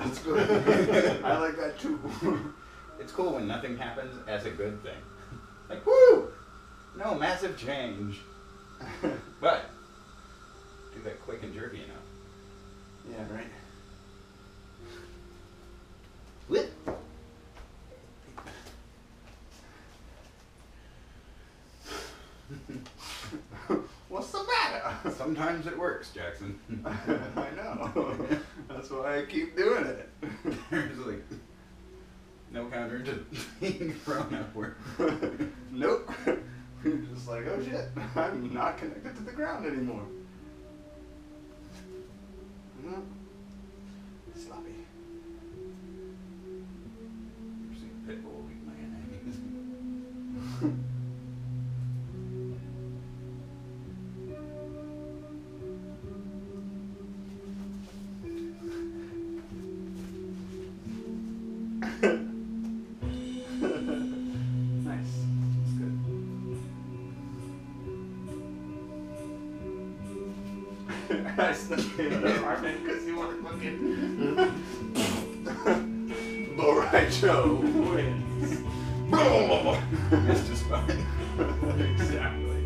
That's good. I like that too. It's cool when nothing happens as a good thing. Like, woo! No massive change. But, do that quick and jerky enough. Yeah, right. Whip! What's the matter? Sometimes it works, Jackson. I know. That's why I keep doing it. There's like no counter to being thrown upward. Nope. You're just like, oh shit, I'm not connected to the ground anymore. No. Sloppy. You've seen Pitbull eat mayonnaise. Nice. That's good. I snuck in the apartment because you weren't looking. Borai Joe wins. Missed his spine. Exactly.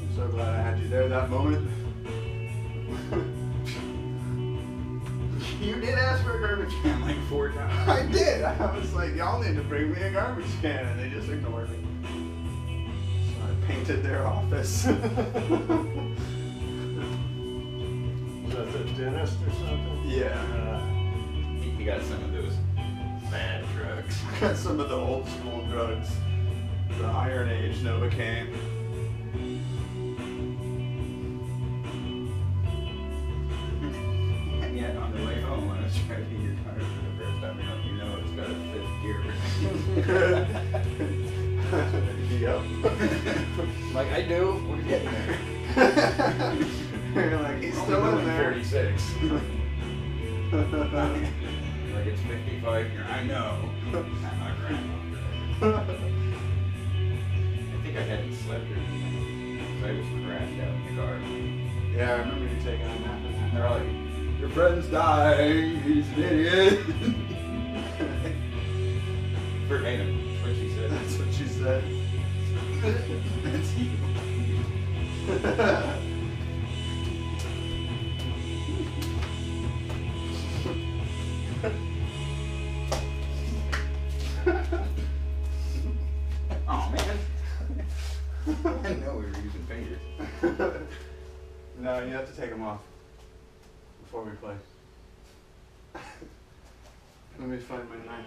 I'm so glad I had you there that moment. You did ask for a garbage can like 4 times. I did. I was like, y'all need to bring me a garbage can, and they just ignored me. So I painted their office. Is that the dentist or something? Yeah. He got some of those bad drugs. I got some of the old school drugs. The Iron Age Novocaine. And yet on the way home, when I was driving your car for the first time, you know it's got a 5th gear. Yep. Like, I do. What are you getting there? You're like, he's Only still in going there. 46. Like it's 55 here. I know. Not my grandma. I think I hadn't slept or anything. So I was crashed out in the car. Yeah, I remember you taking a nap. And they're like, your friend's dying. He's an idiot. Verbatim. That's what she said. That's what she said. That's you. Oh man. I know we were using fingers. No, you have to take them off before we play. Let me find my knife.